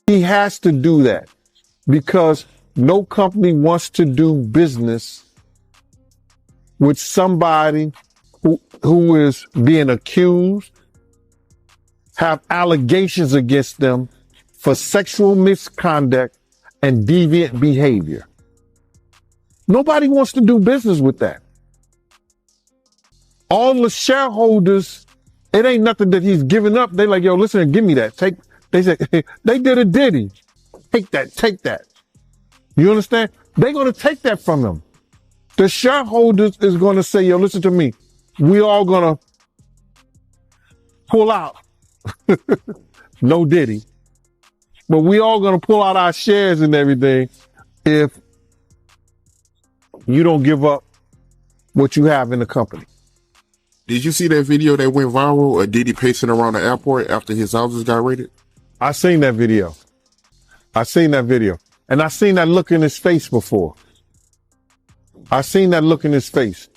He has to do that because no company wants to do business with somebody who is being accused, have allegations against them for sexual misconduct and deviant behavior. Nobody wants to do business with that. All the shareholders, it ain't nothing that he's giving up. They like, yo, listen, give me that. They said, they did a Diddy. Take that. You understand? They're going to take that from him. The shareholders is going to say, yo, listen to me. We all going to pull out. No Diddy. But we all going to pull out our shares and everything if you don't give up what you have in the company. Did you see that video that went viral of Diddy pacing around the airport after his houses got raided? I seen that video. And I seen that look in his face before. I seen that look in his face.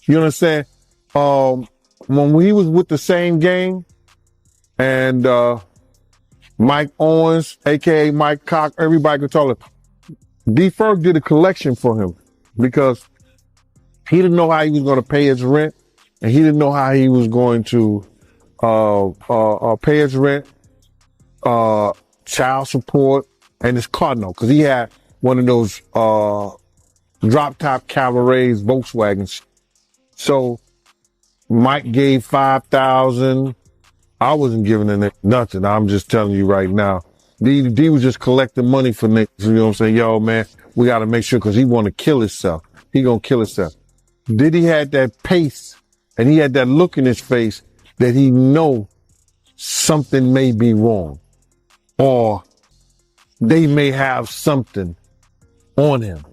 You understand? When he was with the same gang and Mike Owens, aka Mike Cock, everybody could tell it. D. Ferg did a collection for him because he didn't know how he was going to pay his rent, and he didn't know how he was going to pay his rent, child support, and his car note, because he had one of those drop top cabarets Volkswagens. So Mike gave $5,000. I wasn't giving him nothing. I'm just telling you right now. D was just collecting money for niggas. You know what I'm saying? Yo, man, we got to make sure, because he want to kill himself. He gonna kill himself. Diddy had that pace, and he had that look in his face that he know something may be wrong, or they may have something on him.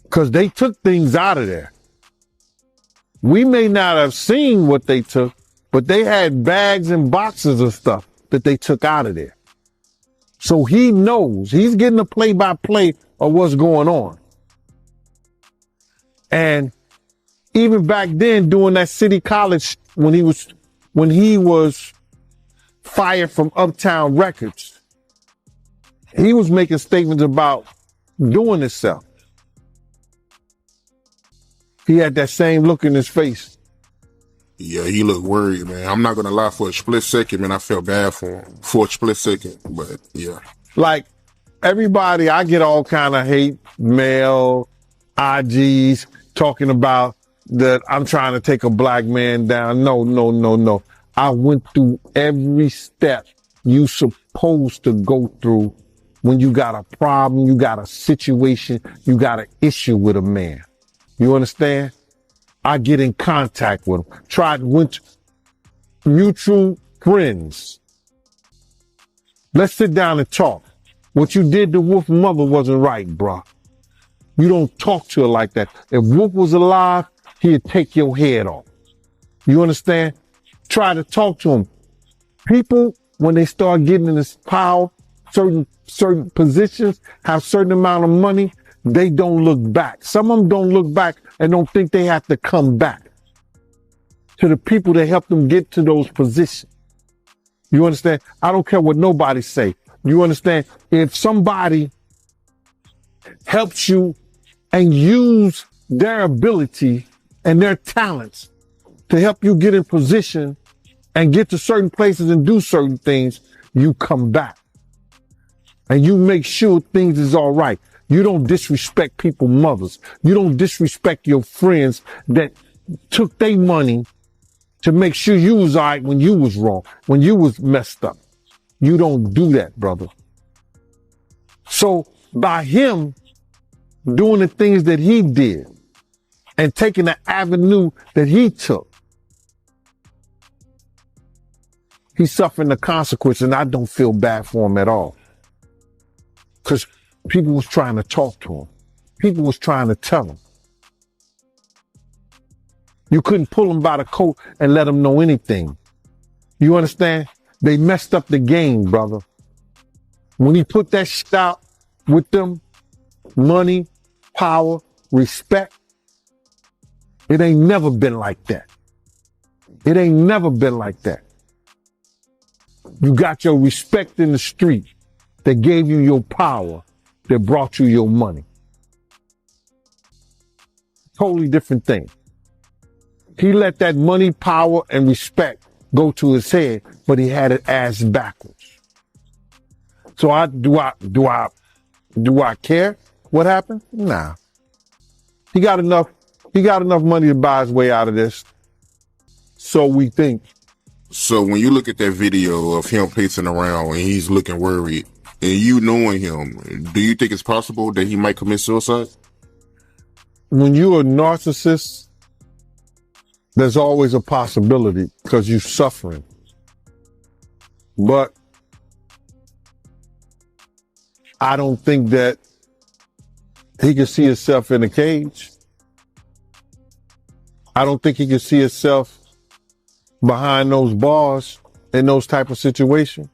Because they took things out of there. We may not have seen what they took, but they had bags and boxes of stuff that they took out of there. So he knows. He's getting a play-by-play of what's going on. And even back then, doing that City College, when he was fired from Uptown Records, he was making statements about doing himself. He had that same look in his face. Yeah, he looked worried, man. I'm not going to lie, for a split second, man, I felt bad for him. For a split second, but yeah. Like, everybody, I get all kind of hate mail, IGs, talking about that I'm trying to take a black man down. No. I went through every step you supposed to go through when you got a problem, you got a situation, you got an issue with a man. You understand? I get in contact with him. Went mutual friends. Let's sit down and talk. What you did to Wolf's mother wasn't right, bro. You don't talk to her like that. If Wolf was alive, he'd take your head off. You understand? Try to talk to him. People, when they start getting in this power, certain positions, have certain amount of money, they don't look back. Some of them don't look back and don't think they have to come back to the people that helped them get to those positions. You understand? I don't care what nobody say. You understand? If somebody helps you and use their ability and their talents to help you get in position and get to certain places and do certain things, you come back and you make sure things is all right. You don't disrespect people's mothers. You don't disrespect your friends that took their money to make sure you was all right when you was wrong, when you was messed up. You don't do that, brother. So by him doing the things that he did and taking the avenue that he took, he's suffering the consequences, and I don't feel bad for him at all. Because people was trying to talk to him. People was trying to tell him. You couldn't pull him by the coat and let him know anything. You understand? They messed up the game, brother. When he put that shit out with them, money, power, respect, it ain't never been like that. It ain't never been like that. You got your respect in the street that gave you your power, that brought you your money. Totally different thing. He let that money, power, and respect go to his head, but he had it ass backwards. So do I care what happened? Nah. He got enough money to buy his way out of this. So we think. So when you look at that video of him pacing around and he's looking worried, and you knowing him, do you think it's possible that he might commit suicide? When you're a narcissist, there's always a possibility because you're suffering. But I don't think that he can see himself in a cage. I don't think he can see himself behind those bars in those type of situations.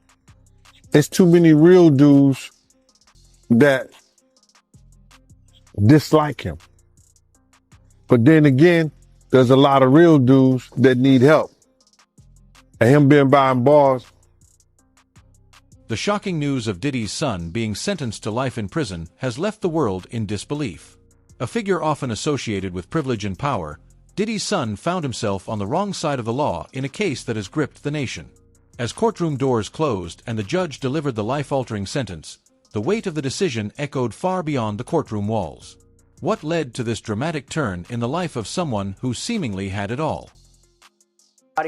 It's too many real dudes that dislike him. But then again, there's a lot of real dudes that need help. And him being behind bars. The shocking news of Diddy's son being sentenced to life in prison has left the world in disbelief. A figure often associated with privilege and power, Diddy's son found himself on the wrong side of the law in a case that has gripped the nation. As courtroom doors closed and the judge delivered the life-altering sentence, the weight of the decision echoed far beyond the courtroom walls. What led to this dramatic turn in the life of someone who seemingly had it all?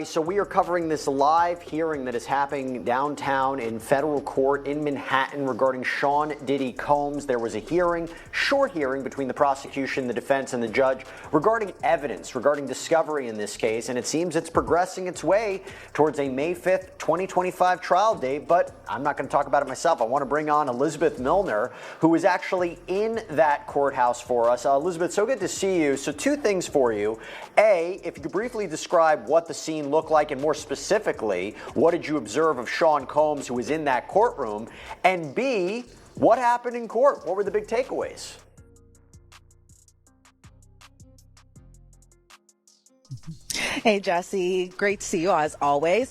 So we are covering this live hearing that is happening downtown in federal court in Manhattan regarding Sean Diddy Combs. There was a hearing, short hearing between the prosecution, the defense, and the judge regarding evidence, regarding discovery in this case, and it seems it's progressing its way towards a May 5th, 2025 trial date, but I'm not going to talk about it myself. I want to bring on Elizabeth Milner, who is actually in that courthouse for us. Elizabeth, so good to see you. So two things for you. A, if you could briefly describe what the scene looked like, and more specifically, what did you observe of Sean Combs, who was in that courtroom? And B, what happened in court? What were the big takeaways? Hey, Jesse. Great to see you as always.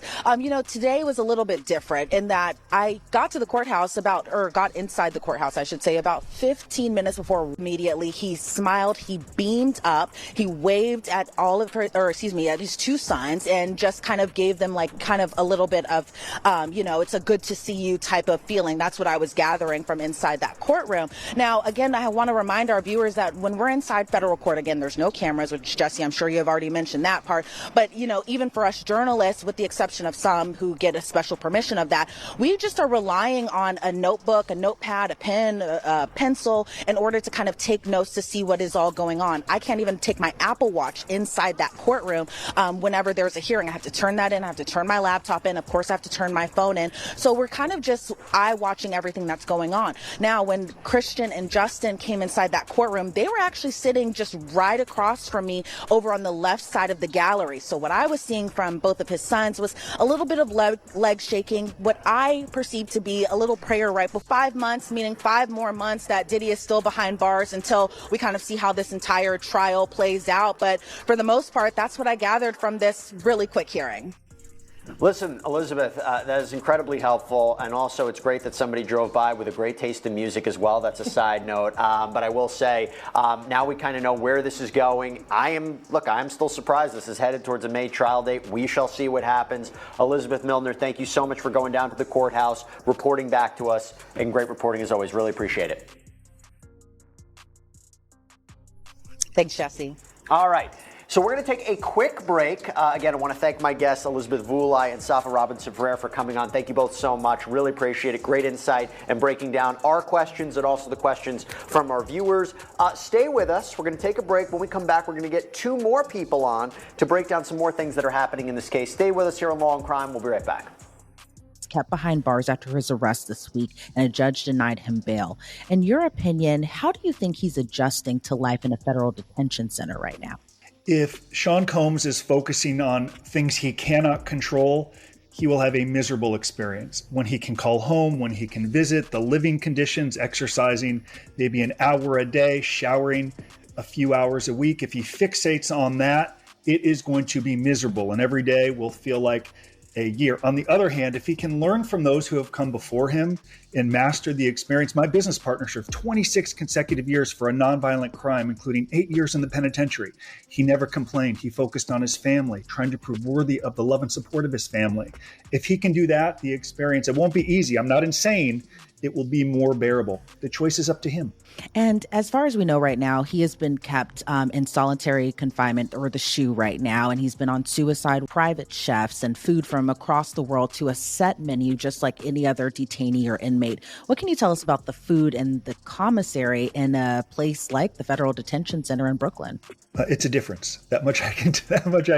Today was a little bit different in that I got to the courthouse got inside the courthouse, I should say, about 15 minutes before. Immediately, he smiled, he beamed up, he waved at at his two sons and just kind of gave them a little bit of, it's a good to see you type of feeling. That's what I was gathering from inside that courtroom. Now, again, I want to remind our viewers that when we're inside federal court, again, there's no cameras, which, Jesse, I'm sure you have already mentioned that part. But, even for us journalists, with the exception of some who get a special permission of that, we just are relying on a notebook, a notepad, a pen, a pencil in order to kind of take notes to see what is all going on. I can't even take my Apple Watch inside that courtroom whenever there's a hearing. I have to turn that in. I have to turn my laptop in. Of course, I have to turn my phone in. So we're kind of just eye-watching everything that's going on. Now, when Christian and Justin came inside that courtroom, they were actually sitting just right across from me over on the left side of the gallery. So what I was seeing from both of his sons was a little bit of leg shaking, what I perceived to be a little prayer right before 5 months, meaning 5 more months that Diddy is still behind bars until we kind of see how this entire trial plays out. But for the most part, that's what I gathered from this really quick hearing. Listen, Elizabeth, that is incredibly helpful, and also it's great that somebody drove by with a great taste in music as well. That's a side note, but I will say now we kind of know where this is going. I'm still surprised this is headed towards a May trial date. We shall see what happens. Elizabeth Milner, thank you so much for going down to the courthouse, reporting back to us, and great reporting as always. Really appreciate it. Thanks, Jesse. All right. So we're going to take a quick break. Again, I want to thank my guests, Elizabeth Vulai and Safa Robinson-Ferrer, for coming on. Thank you both so much. Really appreciate it. Great insight and breaking down our questions and also the questions from our viewers. Stay with us. We're going to take a break. When we come back, we're going to get 2 more people on to break down some more things that are happening in this case. Stay with us here on Law and Crime. We'll be right back. Kept behind bars after his arrest this week, and a judge denied him bail. In your opinion, how do you think he's adjusting to life in a federal detention center right now? If Sean Combs is focusing on things he cannot control, he will have a miserable experience. When he can call home, when he can visit, the living conditions, exercising maybe an hour a day, showering a few hours a week, if he fixates on that, it is going to be miserable, and every day will feel like a year. On the other hand, if he can learn from those who have come before him and master the experience, my business partner served 26 consecutive years for a nonviolent crime, including 8 years in the penitentiary. He never complained. He focused on his family, trying to prove worthy of the love and support of his family. If he can do that, the experience, it won't be easy. I'm not insane. It will be more bearable. The choice is up to him. And as far as we know right now, he has been kept in solitary confinement, or the SHU right now, and he's been on suicide, private chefs, and food from across the world to a set menu, just like any other detainee or inmate. What can you tell us about the food and the commissary in a place like the Federal Detention Center in Brooklyn? It's a difference. That much I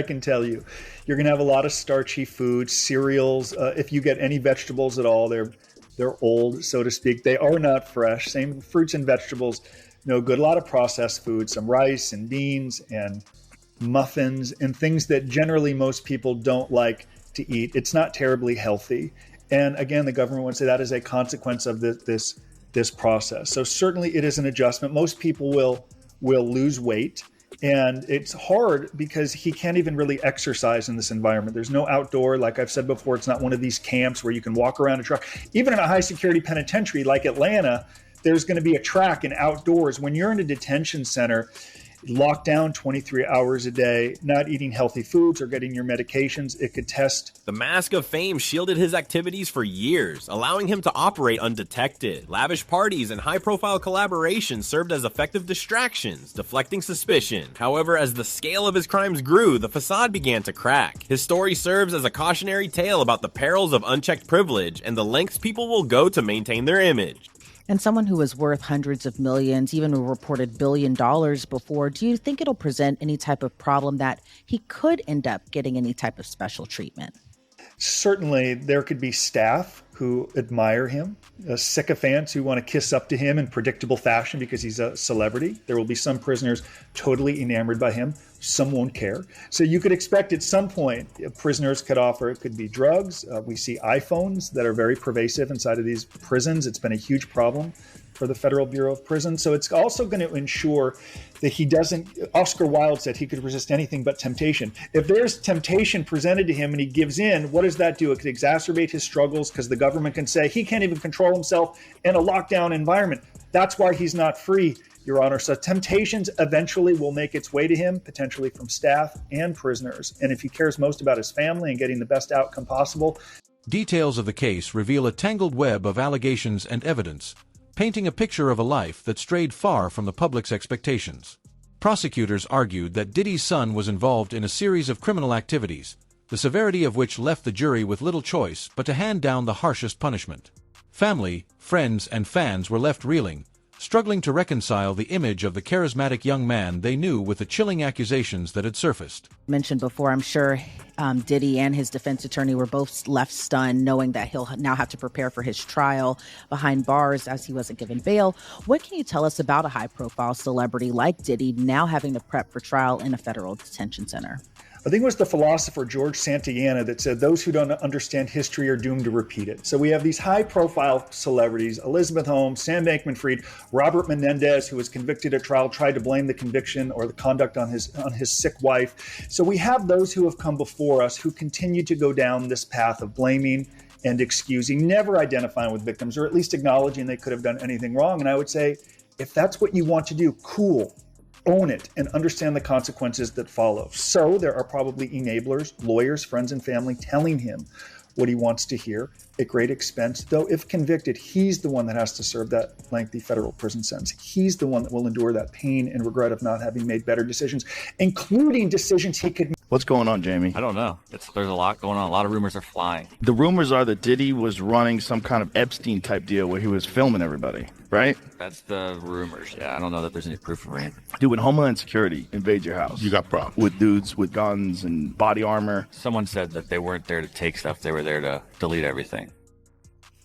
can tell you. You're going to have a lot of starchy food, cereals. If you get any vegetables at all, they're old, so to speak. They are not fresh. Same fruits and vegetables, no good. A lot of processed food, some rice and beans and muffins and things that generally most people don't like to eat. It's not terribly healthy. And again, the government would say that is a consequence of this process. So certainly it is an adjustment. Most people will lose weight. And it's hard because he can't even really exercise in this environment. There's no outdoor. Like I've said before, it's not one of these camps where you can walk around a track. Even in a high security penitentiary like Atlanta, there's going to be a track and outdoors. When you're in a detention center, locked down 23 hours a day, not eating healthy foods or getting your medications, it could test. The mask of fame shielded his activities for years, allowing him to operate undetected. Lavish parties and high-profile collaborations served as effective distractions, deflecting suspicion. However, as the scale of his crimes grew, the facade began to crack. His story serves as a cautionary tale about the perils of unchecked privilege and the lengths people will go to maintain their image. And someone who is worth hundreds of millions, even a reported $1 billion before, do you think it'll present any type of problem that he could end up getting any type of special treatment? Certainly, there could be staff who admire him, sycophants who want to kiss up to him in predictable fashion because he's a celebrity. There will be some prisoners totally enamored by him. Some won't care. So you could expect at some point prisoners could offer, it could be drugs. We see iPhones that are very pervasive inside of these prisons. It's been a huge problem for the Federal Bureau of Prisons. So it's also going to ensure that he doesn't, Oscar Wilde said he could resist anything but temptation. If there's temptation presented to him and he gives in, what does that do? It could exacerbate his struggles because the government can say he can't even control himself in a lockdown environment. That's why he's not free, Your Honor. So temptations eventually will make its way to him, potentially from staff and prisoners. And if he cares most about his family and getting the best outcome possible. Details of the case reveal a tangled web of allegations and evidence, painting a picture of a life that strayed far from the public's expectations. Prosecutors argued that Diddy's son was involved in a series of criminal activities, the severity of which left the jury with little choice but to hand down the harshest punishment. Family, friends, and fans were left reeling, struggling to reconcile the image of the charismatic young man they knew with the chilling accusations that had surfaced. Mentioned before, I'm sure Diddy and his defense attorney were both left stunned, knowing that he'll now have to prepare for his trial behind bars as he wasn't given bail. What can you tell us about a high-profile celebrity like Diddy now having to prep for trial in a federal detention center? I think it was the philosopher George Santayana that said, those who don't understand history are doomed to repeat it. So we have these high-profile celebrities, Elizabeth Holmes, Sam Bankman-Fried, Robert Menendez, who was convicted at trial, tried to blame the conviction or the conduct on his sick wife. So we have those who have come before us who continue to go down this path of blaming and excusing, never identifying with victims, or at least acknowledging they could have done anything wrong. And I would say, if that's what you want to do, cool. Own it and understand the consequences that follow. So there are probably enablers, lawyers, friends, and family telling him what he wants to hear at great expense. Though if convicted, he's the one that has to serve that lengthy federal prison sentence. He's the one that will endure that pain and regret of not having made better decisions, including decisions he could make. What's going on, Jamie? I don't know. There's a lot going on. A lot of rumors are flying. The rumors are that Diddy was running some kind of Epstein type deal where he was filming everybody, right? That's the rumors. Yeah, I don't know that there's any proof of it. Dude, when Homeland Security invades your house, You got problems. with dudes with guns and body armor. Someone said that they weren't there to take stuff. They were there to delete everything.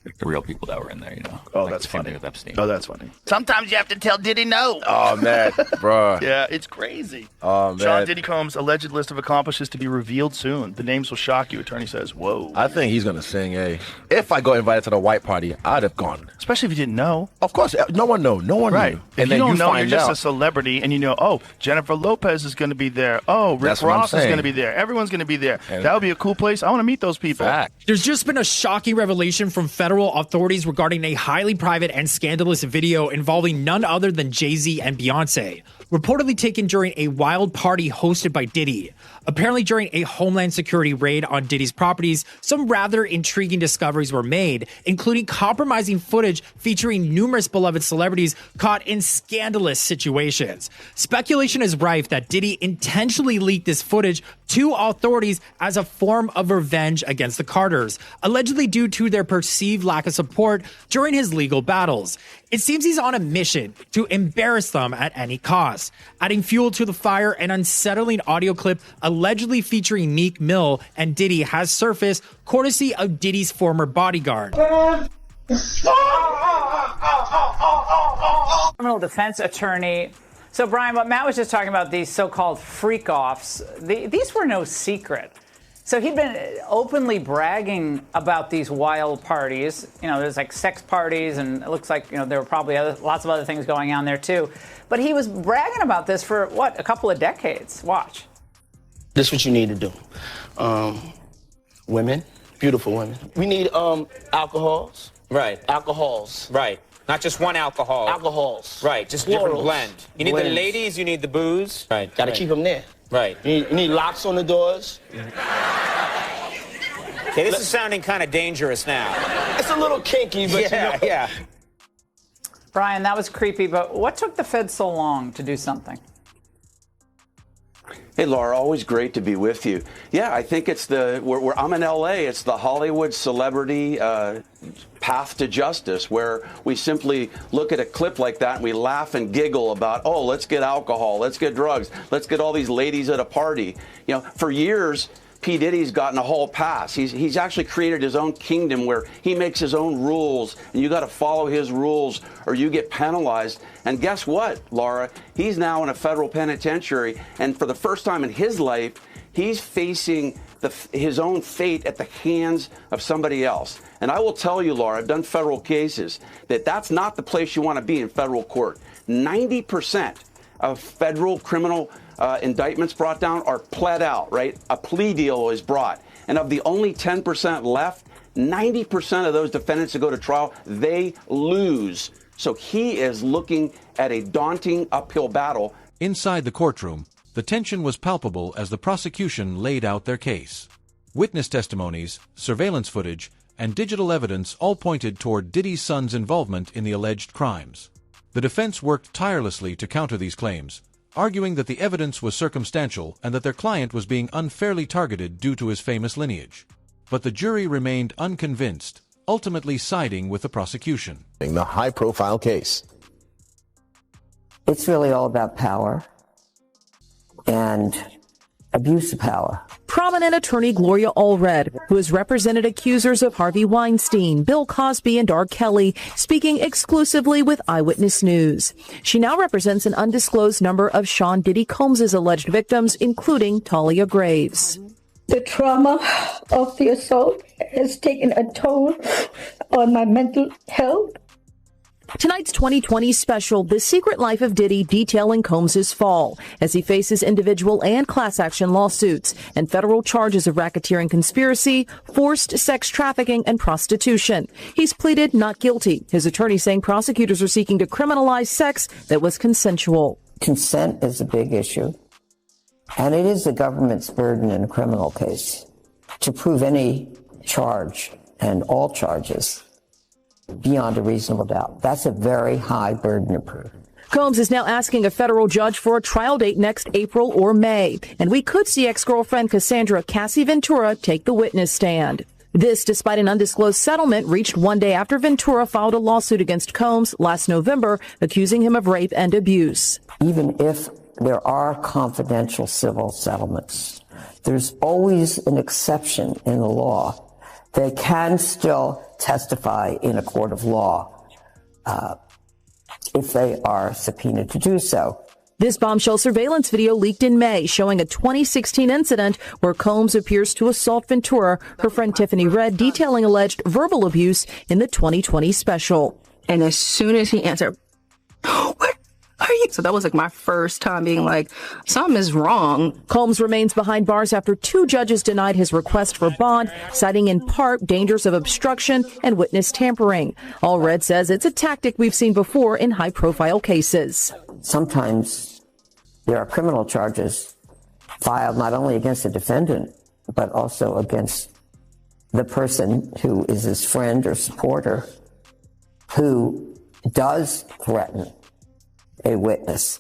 Like the real people that were in there, you know. Oh, like that's the same funny. thing with Epstein. Oh, that's funny. Sometimes you have to tell Diddy no. Oh, man, bro. Yeah, it's crazy. Oh, man. Sean Diddy Combs' alleged list of accomplices to be revealed soon. The names will shock you, attorney says. Whoa. I think he's going to sing, hey. If I got invited to the white party, I'd have gone especially if you didn't know. Of course, no one knows. No one Right. knew. If And you then don't know, find you're just out. a celebrity, and you know, oh, Jennifer Lopez is going to be there. Oh, Rick That's what I'm Ross is saying. going to be there. Everyone's going to be there. And- That would be a cool place. I want to meet those people. Fact. There's just been a shocking revelation from federal authorities regarding a highly private and scandalous video involving none other than Jay-Z and Beyonce, reportedly taken during a wild party hosted by Diddy. Apparently, during a Homeland Security raid on Diddy's properties, some rather intriguing discoveries were made, including compromising footage featuring numerous beloved celebrities caught in scandalous situations. Speculation is rife that Diddy intentionally leaked this footage to authorities as a form of revenge against the Carters, allegedly due to their perceived lack of support during his legal battles. It seems he's on a mission to embarrass them at any cost. Adding fuel to the fire, an unsettling audio clip allegedly featuring Meek Mill and Diddy has surfaced, courtesy of Diddy's former bodyguard. Criminal defense attorney. So, Brian, what Matt was just talking about, these so-called freak-offs, these were no secret. So he'd been openly bragging about these wild parties. You know, there's like sex parties, and it looks like, you know, there were probably lots of other things going on there, too. But he was bragging about this for, what, a couple of decades. Watch. This is what you need to do. Women, beautiful women. We need alcohols. Right. Alcohols. Right. Not just one alcohol. Alcohols. Right. Just Plurals. different blend. You need Blends. the ladies, you need the booze. Right. Gotta keep them there. Right. You need locks on the doors. Okay, this is sounding kind of dangerous now. It's a little kinky, but yeah, you know. yeah. Brian, that was creepy, but what took the Fed so long to do something? Hey, Laura, always great to be with you. Yeah, I think it's where I'm in L.A., it's the Hollywood celebrity path to justice, where we simply look at a clip like that and we laugh and giggle about, oh, let's get alcohol, let's get drugs, let's get all these ladies at a party. You know, for years, P. Diddy's gotten a hall pass. He's actually created his own kingdom where he makes his own rules, and you got to follow his rules or you get penalized. And guess what, Laura? He's now in a federal penitentiary, and for the first time in his life, he's facing his own fate at the hands of somebody else. And I will tell you, Laura, I've done federal cases, that's not the place you want to be in federal court. 90% of federal criminal indictments brought down are pled out, right? A plea deal is brought. And of the only 10% left, 90% of those defendants that go to trial, they lose. So he is looking at a daunting uphill battle. Inside the courtroom, the tension was palpable as the prosecution laid out their case. Witness testimonies, surveillance footage, and digital evidence all pointed toward Diddy's son's involvement in the alleged crimes. The defense worked tirelessly to counter these claims, arguing that the evidence was circumstantial and that their client was being unfairly targeted due to his famous lineage. But the jury remained unconvinced, ultimately siding with the prosecution. The high-profile case. It's really all about power and abuse of power. Prominent attorney Gloria Allred, who has represented accusers of Harvey Weinstein, Bill Cosby, and R. Kelly, speaking exclusively with Eyewitness News. She now represents an undisclosed number of Sean Diddy Combs' alleged victims, including Talia Graves. The trauma of the assault has taken a toll on my mental health. Tonight's 2020 special, The Secret Life of Diddy, detailing Combs' fall as he faces individual and class action lawsuits and federal charges of racketeering conspiracy, forced sex trafficking, and prostitution. He's pleaded not guilty. His attorney saying prosecutors are seeking to criminalize sex that was consensual. Consent is a big issue, and it is the government's burden in a criminal case to prove any charge and all charges beyond a reasonable doubt. That's a very high burden to prove. Combs is now asking a federal judge for a trial date next April or May, and we could see ex-girlfriend Cassandra Cassie Ventura take the witness stand. This despite an undisclosed settlement reached one day after Ventura filed a lawsuit against Combs last November, accusing him of rape and abuse. Even if there are confidential civil settlements, there's always an exception in the law. They can still testify in a court of law if they are subpoenaed to do so. This bombshell surveillance video leaked in May showing a 2016 incident where Combs appears to assault Ventura, her friend Tiffany Red detailing alleged verbal abuse in the 2020 special. And as soon as he answered, what are you? So that was like my first time being like, something is wrong. Combs remains behind bars after 2 judges denied his request for bond, citing in part dangers of obstruction and witness tampering. Allred says it's a tactic we've seen before in high-profile cases. Sometimes there are criminal charges filed not only against the defendant, but also against the person who is his friend or supporter who does threaten a witness.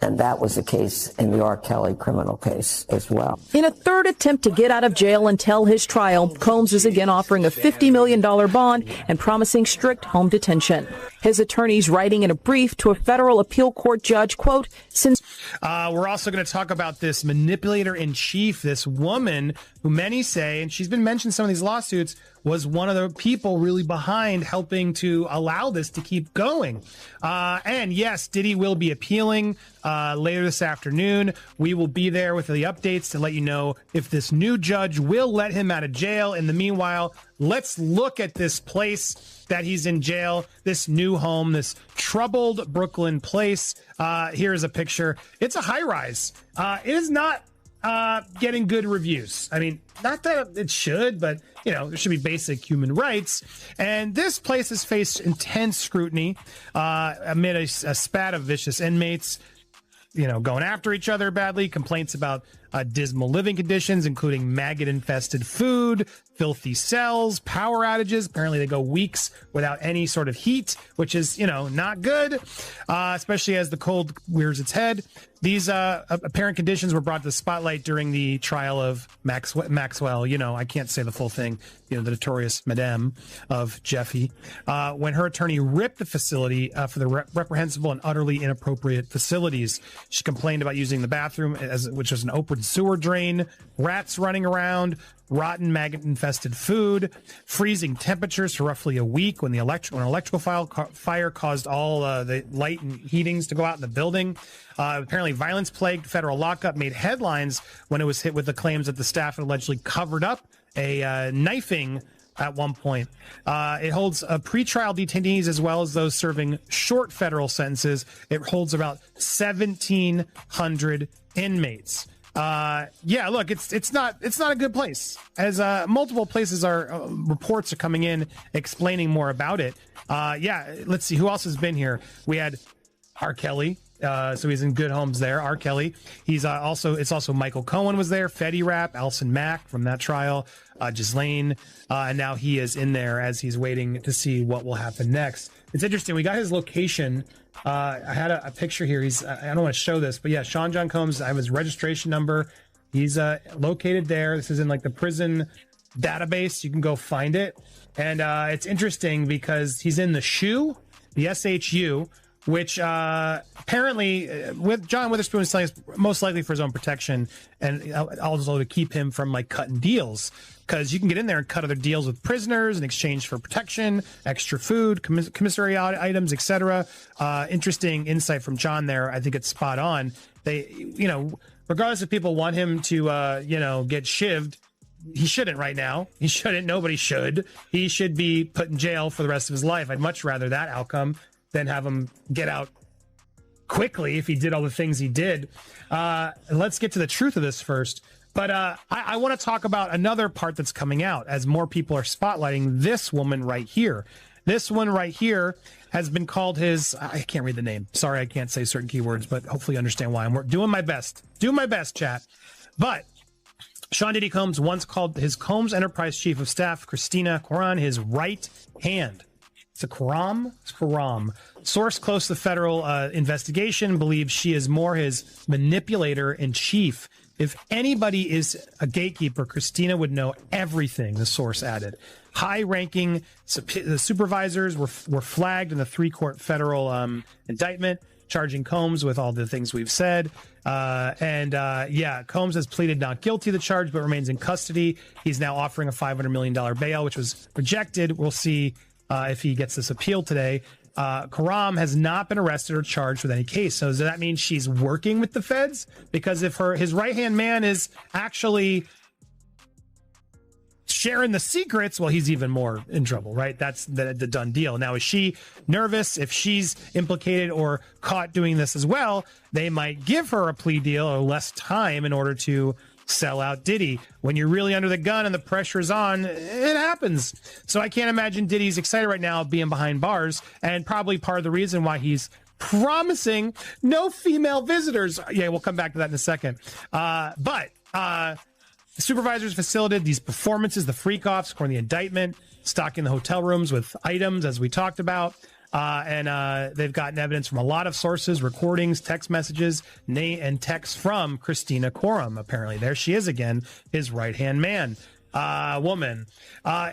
And that was the case in the R. Kelly criminal case as well. In a third attempt to get out of jail and tell his trial, Combs is again offering a $50 million bond and promising strict home detention. His attorneys writing in a brief to a federal appeal court judge, quote, since... We're also going to talk about this manipulator in chief, this woman who many say, and she's been mentioned in some of these lawsuits, was one of the people really behind helping to allow this to keep going. And yes, Diddy will be appealing later this afternoon. We will be there with the updates to let you know if this new judge will let him out of jail. In the meanwhile, let's look at this place that he's in jail, this new home, this troubled Brooklyn place. Here's a picture. It's a high rise. It is not getting good reviews. I mean, not that it should, but you know, there should be basic human rights. And this place has faced intense scrutiny amid a spat of vicious inmates, you know, going after each other badly, complaints about dismal living conditions, including maggot-infested food, filthy cells, power outages. Apparently they go weeks without any sort of heat, which is, you know, not good, especially as the cold rears its head. These apparent conditions were brought to the spotlight during the trial of Maxwell. You know, I can't say the full thing, you know, the notorious Madame of Jeffy, when her attorney ripped the facility for the reprehensible and utterly inappropriate facilities. She complained about using the bathroom, which was an open sewer drain, rats running around, rotten maggot-infested food, freezing temperatures for roughly a week when an electrical fire caused all the light and heatings to go out in the building. Apparently, violence-plagued federal lockup made headlines when it was hit with the claims that the staff had allegedly covered up a knifing at one point. It holds pretrial detainees as well as those serving short federal sentences. It holds about 1,700 inmates. Yeah, look, it's not a good place, as multiple places reports are coming in explaining more about it. Yeah, let's see who else has been here. We had R. Kelly. So he's in good homes there. R. Kelly. He's it's also Michael Cohen was there. Fetty Rap, Alison Mack from that trial, Ghislaine, and now he is in there as he's waiting to see what will happen next. It's interesting. We got his location. I had a picture here. I don't want to show this, but yeah, Sean John Combs. I have his registration number. He's located there. This is in like the prison database. You can go find it. And it's interesting because he's in the SHU, the SHU, which apparently with John Witherspoon is telling us most likely for his own protection and also to keep him from like cutting deals, because you can get in there and cut other deals with prisoners in exchange for protection, extra food, commissary items, etc. Interesting insight from John there. I think it's spot on. They, you know, regardless if people want him to, you know, get shivved, he shouldn't right now. He shouldn't. Nobody should. He should be put in jail for the rest of his life. I'd much rather that outcome than have him get out quickly if he did all the things he did. Let's get to the truth of this first. But I want to talk about another part that's coming out as more people are spotlighting this woman right here. This one right here has been called I can't read the name. Sorry, I can't say certain keywords, but hopefully you understand why. I'm doing my best. Doing my best, chat. But Sean Diddy Combs once called his Combs Enterprise Chief of Staff, Christina Quran, his right hand. It's a Karam? It's Karam. Source close to the federal investigation believes she is more his manipulator in chief. If anybody is a gatekeeper, Christina would know everything, the source added. High-ranking supervisors were flagged in the 3-court federal indictment, charging Combs with all the things we've said. Yeah, Combs has pleaded not guilty of the charge, but remains in custody. He's now offering a $500 million bail, which was rejected. We'll see if he gets this appeal today. Karam has not been arrested or charged with any case. So does that mean she's working with the feds? Because if his right-hand man is actually sharing the secrets, well, he's even more in trouble, right? That's the done deal. Now, is she nervous? If she's implicated or caught doing this as well, they might give her a plea deal or less time in order to sell out Diddy. When you're really under the gun and the pressure's on, it happens. So I can't imagine Diddy's excited right now being behind bars, and probably part of the reason why he's promising no female visitors. Yeah, we'll come back to that in a second. But the supervisors facilitated these performances, the freak-offs, according to the indictment, stocking the hotel rooms with items, as we talked about. And they've gotten evidence from a lot of sources, recordings, text messages, and texts from Christina Coram, apparently. There she is again, his right-hand man. Woman.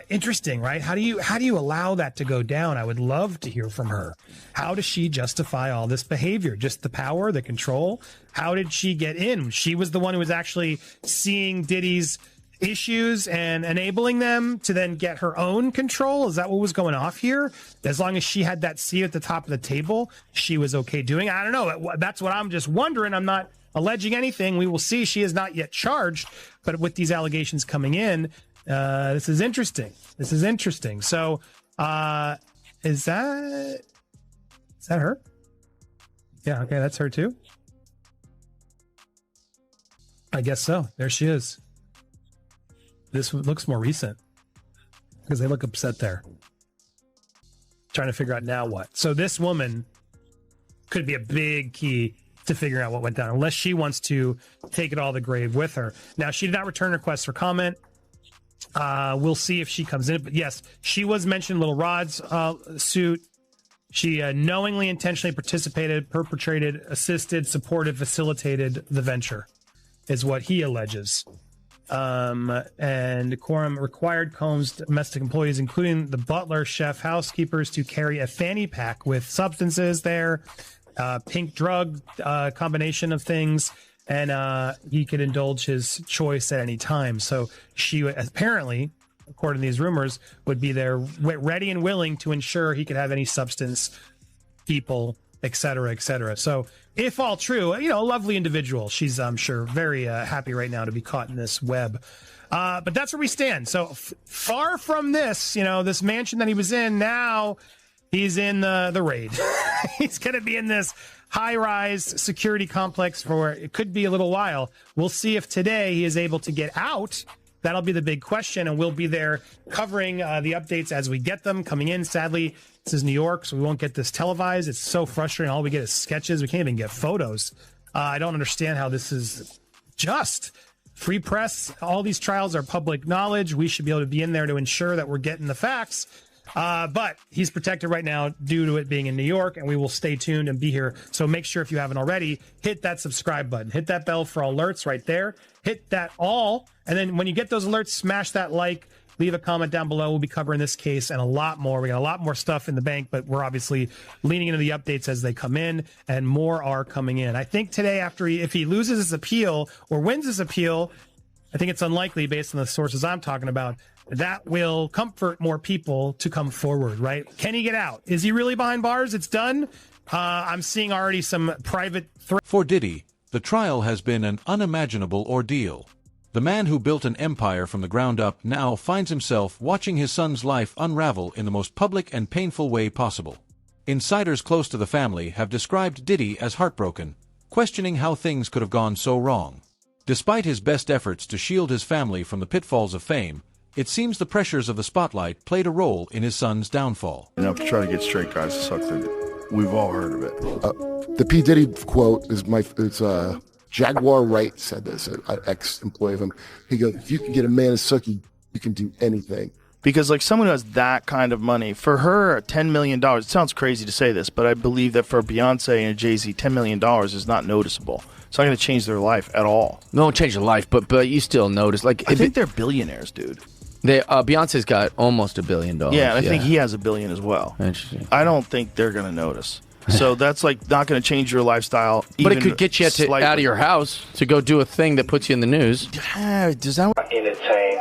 Interesting, right? How do you allow that to go down? I would love to hear from her. How does she justify all this behavior? Just the power, the control? How did she get in? She was the one who was actually seeing Diddy's issues and enabling them to then get her own control. Is that what was going off here? As long as she had that seat at the top of the table, she was okay doing it. I don't know. That's what I'm just wondering. I'm not alleging anything. We will see. She is not yet charged, but with these allegations coming in, this is interesting. So, is that her? Yeah. Okay. That's her too. I guess so. There she is. This looks more recent because they look upset there. Trying to figure out now what. So this woman could be a big key to figuring out what went down, unless she wants to take it all to the grave with her. Now, she did not return requests for comment. We'll see if she comes in. But yes, she was mentioned in Little Rod's suit. She knowingly, intentionally participated, perpetrated, assisted, supported, facilitated the venture, is what he alleges. And Coram required Combs' domestic employees, including the butler, chef, housekeepers, to carry a fanny pack with substances there, pink drug combination of things, and he could indulge his choice at any time. So she apparently, according to these rumors, would be there ready and willing to ensure he could have any substance, people, et cetera, et cetera. So if all true, a lovely individual. She's, I'm sure, very happy right now to be caught in this web. But that's where we stand. So far from this, this mansion that he was in, now he's in the raid. He's going to be in this high-rise security complex for, it could be a little while. We'll see if today he is able to get out. That'll be the big question, and we'll be there covering the updates as we get them coming in. Sadly, this is New York, so we won't get this televised. It's so frustrating. All we get is sketches. We can't even get photos. I don't understand how this is just. Free press, all these trials are public knowledge. We should be able to be in there to ensure that we're getting the facts. But he's protected right now due to it being in New York, and we will stay tuned and be here. So make sure, if you haven't already, hit that subscribe button. Hit that bell for alerts right there. Hit that all. And then when you get those alerts, smash that like. Leave a comment down below. We'll be covering this case and a lot more. We got a lot more stuff in the bank, but we're obviously leaning into the updates as they come in, and more are coming in. I think today, if he loses his appeal or wins his appeal, I think it's unlikely, based on the sources I'm talking about, that will comfort more people to come forward, right? Can he get out? Is he really behind bars? It's done. I'm seeing already some private threats. For Diddy, the trial has been an unimaginable ordeal. The man who built an empire from the ground up now finds himself watching his son's life unravel in the most public and painful way possible. Insiders close to the family have described Diddy as heartbroken, questioning how things could have gone so wrong. Despite his best efforts to shield his family from the pitfalls of fame, it seems the pressures of the spotlight played a role in his son's downfall. To try to get straight, guys, sucks. We've all heard of it. The P. Diddy quote is Jaguar Wright said this, an ex-employee of him. He goes, if you can get a man a Sookie, you can do anything. Because someone who has that kind of money, for her, $10 million, it sounds crazy to say this, but I believe that for Beyonce and Jay-Z, $10 million is not noticeable. It's not going to change their life at all. No, it change their life, but you still notice. I think they're billionaires, dude. Beyonce's got almost $1 billion. Yeah, and I think he has $1 billion as well. Interesting. I don't think they're going to notice. So that's not going to change your lifestyle. But it could get you out of your house to go do a thing that puts you in the news. Does that entertain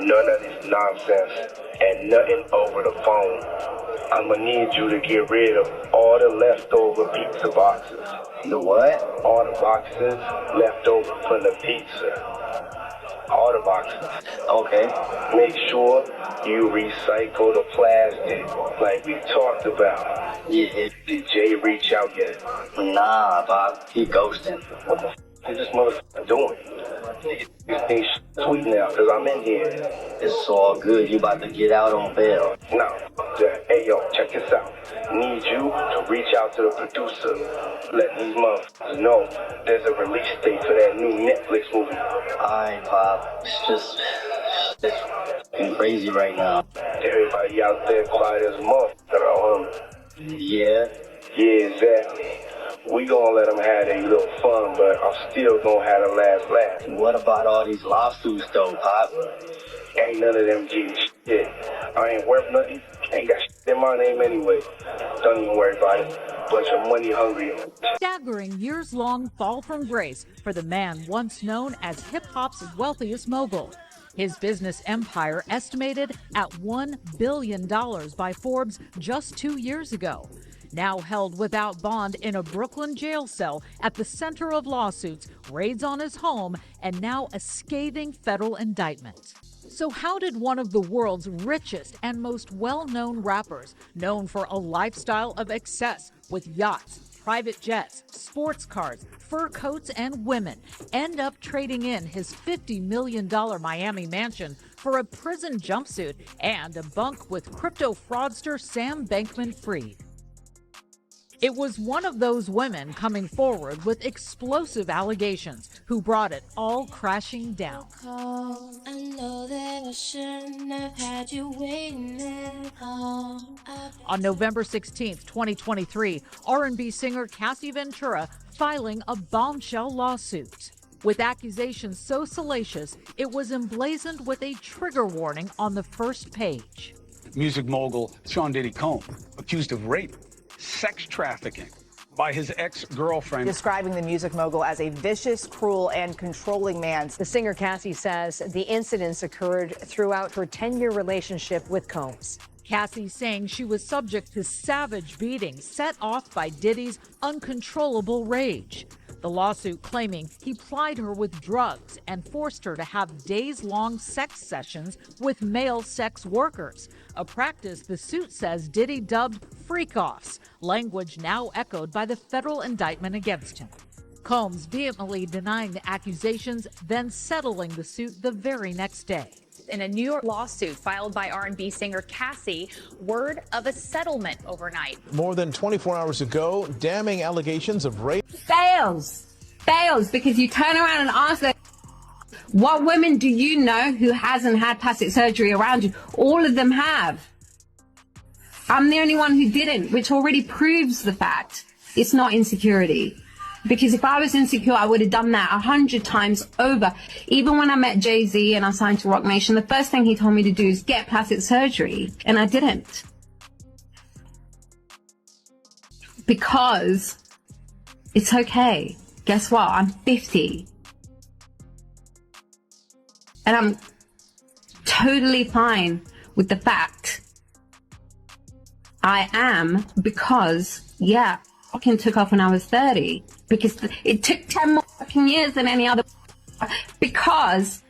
none of this nonsense and nothing over the phone? I'm going to need you to get rid of all the leftover pizza boxes. The what? All the boxes left over from the pizza. All the boxes. Okay. Make sure you recycle the plastic, like we talked about. Yeah. Did Jay reach out yet? Nah, Bob. He ghosting. What the f*** is this motherfucker doing? He's sweet now, because I'm in here. It's all good. You about to get out on bail. No. Hey, yo, check this out. Need you to reach out to the producer. Let these motherfuckers know there's a release date for that new Netflix movie. Alright, Pop. It's crazy right now. Everybody out there quiet as a motherfucker, Yeah. Yeah, exactly. We gonna let them have their little fun, but I'm still gonna have the last laugh. What about all these lawsuits, though, Pop? Ain't none of them getting shit. I ain't worth nothing. Ain't got shit in my name anyway. Don't even worry about it. Bunch of money hungry. Staggering years-long fall from grace for the man once known as hip-hop's wealthiest mogul. His business empire estimated at $1 billion by Forbes just 2 years ago. Now held without bond in a Brooklyn jail cell at the center of lawsuits, raids on his home, and now a scathing federal indictment. So how did one of the world's richest and most well-known rappers, known for a lifestyle of excess with yachts, private jets, sports cars, fur coats, and women, end up trading in his $50 million Miami mansion for a prison jumpsuit and a bunk with crypto fraudster Sam Bankman-Fried? It was one of those women coming forward with explosive allegations who brought it all crashing down. On November 16, 2023, R&B singer Cassie Ventura filing a bombshell lawsuit. With accusations so salacious, it was emblazoned with a trigger warning on the first page. Music mogul Sean Diddy Combs, accused of rape, sex trafficking by his ex-girlfriend. Describing the music mogul as a vicious, cruel, and controlling man. The singer Cassie says the incidents occurred throughout her 10-year relationship with Combs. Cassie saying she was subject to savage beatings set off by Diddy's uncontrollable rage. The lawsuit claiming he plied her with drugs and forced her to have days-long sex sessions with male sex workers, a practice the suit says Diddy dubbed freak-offs, language now echoed by the federal indictment against him. Combs vehemently denying the accusations, then settling the suit the very next day. In a New York lawsuit filed by R&B singer Cassie, word of a settlement overnight. More than 24 hours ago, damning allegations of rape. Fails because you turn around and ask them, what women do you know who hasn't had plastic surgery around you? All of them have. I'm the only one who didn't, which already proves the fact it's not insecurity. Because if I was insecure, I would have done that 100 times over. Even when I met Jay-Z and I signed to Rock Nation, the first thing he told me to do is get plastic surgery. And I didn't. Because it's okay. Guess what? I'm 50. And I'm totally fine with the fact I am, because, yeah, I took off when I was 30. Because it took 10 more fucking years than any other, because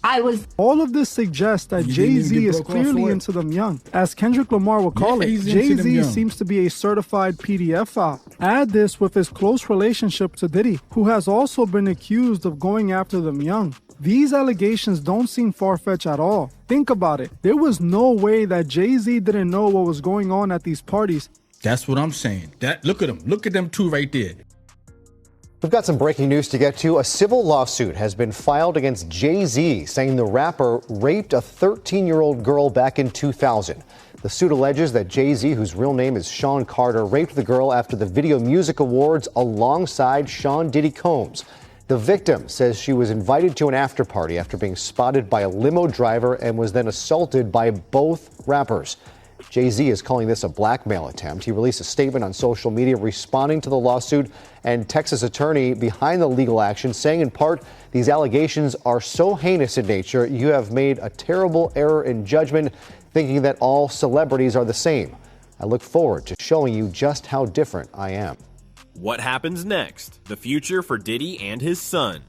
I was. All of this suggests that Jay-Z is clearly into them young. As Kendrick Lamar would call it, Jay-Z seems to be a certified pedophile. Add this with his close relationship to Diddy, who has also been accused of going after them young. These allegations don't seem far-fetched at all. Think about it. There was no way that Jay-Z didn't know what was going on at these parties. That's what I'm saying. Look at them. Look at them two right there. We've got some breaking news to get to. A civil lawsuit has been filed against Jay-Z, saying the rapper raped a 13-year-old girl back in 2000. The suit alleges that Jay-Z, whose real name is Sean Carter, raped the girl after the Video Music Awards alongside Sean Diddy Combs. The victim says she was invited to an after party after being spotted by a limo driver and was then assaulted by both rappers. Jay-Z is calling this a blackmail attempt. He released a statement on social media responding to the lawsuit, and Texas attorney behind the legal action saying in part, these allegations are so heinous in nature, you have made a terrible error in judgment, thinking that all celebrities are the same. I look forward to showing you just how different I am. What happens next? The future for Diddy and his son.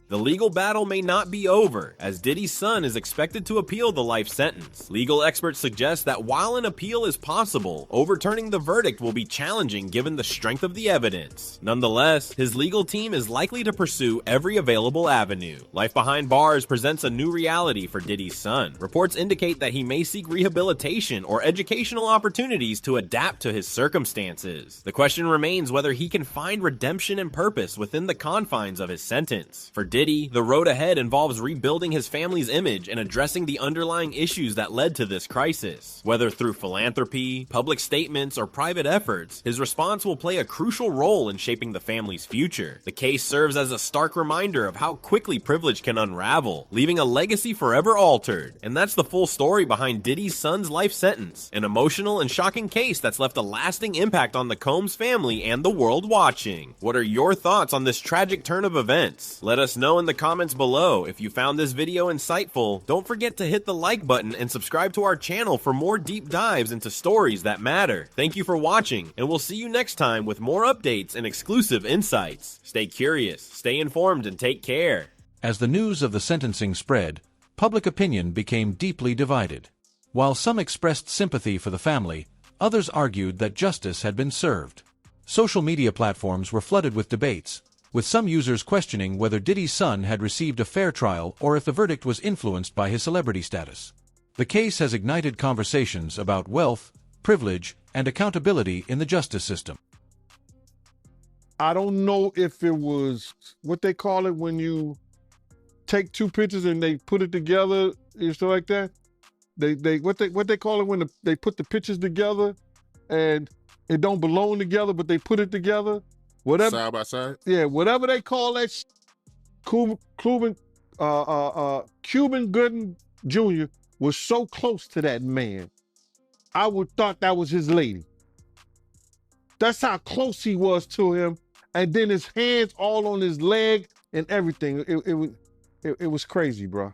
The legal battle may not be over, as Diddy's son is expected to appeal the life sentence. Legal experts suggest that while an appeal is possible, overturning the verdict will be challenging given the strength of the evidence. Nonetheless, his legal team is likely to pursue every available avenue. Life behind bars presents a new reality for Diddy's son. Reports indicate that he may seek rehabilitation or educational opportunities to adapt to his circumstances. The question remains whether he can find redemption and purpose within the confines of his sentence. For Diddy, the road ahead involves rebuilding his family's image and addressing the underlying issues that led to this crisis. Whether through philanthropy, public statements, or private efforts, his response will play a crucial role in shaping the family's future. The case serves as a stark reminder of how quickly privilege can unravel, leaving a legacy forever altered. And that's the full story behind Diddy's son's life sentence, an emotional and shocking case that's left a lasting impact on the Combs family and the world watching. What are your thoughts on this tragic turn of events? Let us know in the comments below. If you found this video insightful, don't forget to hit the like button and subscribe to our channel for more deep dives into stories that matter. Thank you for watching, and we'll see you next time with more updates and exclusive insights. Stay curious, stay informed, and take care. As the news of the sentencing spread, public opinion became deeply divided. While some expressed sympathy for the family, others argued that justice had been served. Social media platforms were flooded with debates, with some users questioning whether Diddy's son had received a fair trial or if the verdict was influenced by his celebrity status. The case has ignited conversations about wealth, privilege, and accountability in the justice system. I don't know if it was what they call it when you take two pictures and they put it together and stuff like that. What they call it when they put the pictures together and it don't belong together, but they put it together. Whatever, side by side. Yeah, whatever they call that. Cuban Gooding Jr. was so close to that man. I would thought that was his lady. That's how close he was to him, and then his hands all on his leg and everything. It was crazy, bro.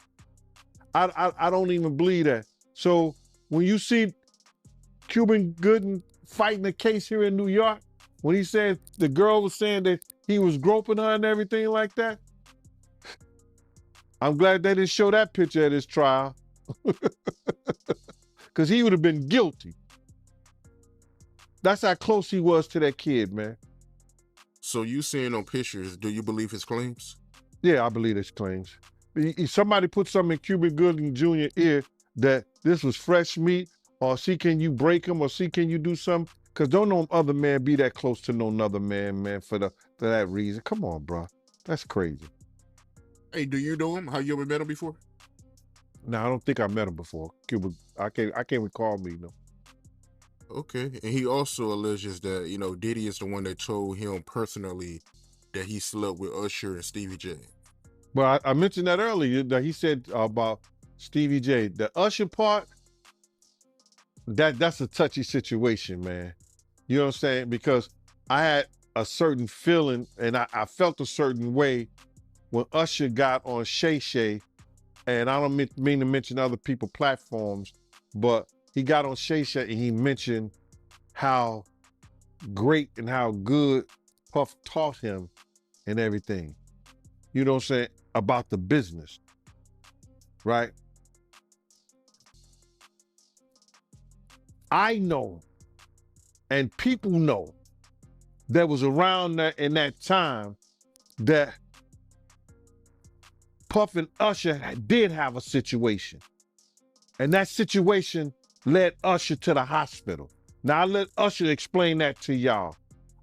I don't even believe that. So when you see Cuban Gooding fighting a case here in New York, when he said the girl was saying that he was groping her and everything like that, I'm glad they didn't show that picture at his trial. Because he would have been guilty. That's how close he was to that kid, man. So you seeing on pictures, do you believe his claims? Yeah, I believe his claims. Somebody put something in Cuban Gooding Jr. ear that this was fresh meat, or see, can you break him, or see, can you do something? Because don't no other man be that close to no another man, for that reason. Come on, bro. That's crazy. Hey, do you know him? Have you ever met him before? No, I don't think I met him before. Cuba, I can't recall me, no. Okay, and he also alleges that, Diddy is the one that told him personally that he slept with Usher and Stevie J. But I mentioned that earlier, that he said about Stevie J. The Usher part, that's a touchy situation, man. You know what I'm saying? Because I had a certain feeling, and I felt a certain way when Usher got on Shay Shay, and I don't mean to mention other people's platforms, but he got on Shay Shay and he mentioned how great and how good Puff taught him and everything. You know what I'm saying? About the business, right? I know, and people know, that was around that in that time that Puff and Usher did have a situation. And that situation led Usher to the hospital. Now I let Usher explain that to y'all.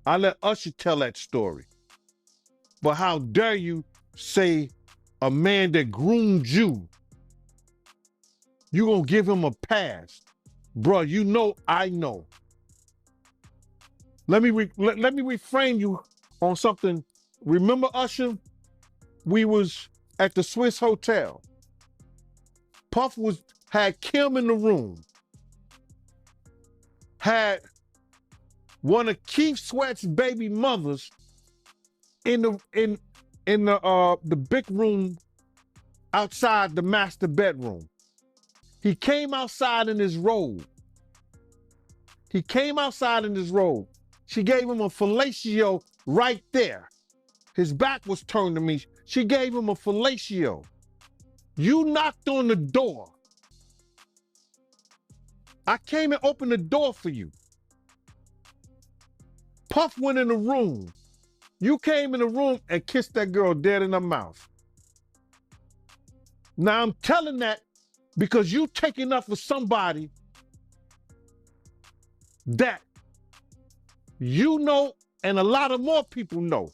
I let Usher tell that story. But how dare you say a man that groomed you, you gonna give him a pass? Bro, you know I know. Let me reframe you on something. Remember Usher? We was at the Swiss Hotel. Puff had Kim in the room. Had one of Keith Sweat's baby mothers in the big room outside the master bedroom. He came outside in his robe. She gave him a fellatio right there. His back was turned to me. She gave him a fellatio. You knocked on the door. I came and opened the door for you. Puff went in the room. You came in the room and kissed that girl dead in her mouth. Now I'm telling that because you taking up for somebody that you know and a lot of more people know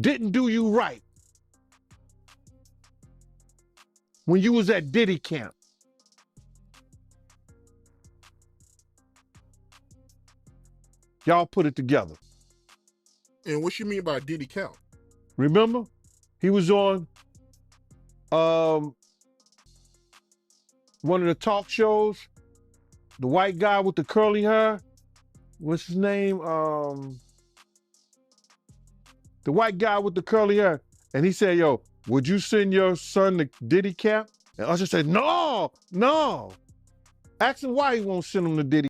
didn't do you right when you was at Diddy camp. Y'all put it together. And what you mean by Diddy camp? Remember? He was on one of the talk shows. The white guy with the curly hair. What's his name? The white guy with the curly hair. And he said, yo, would you send your son to Diddy camp? And Usher said, no. Ask him why he won't send him to Diddy.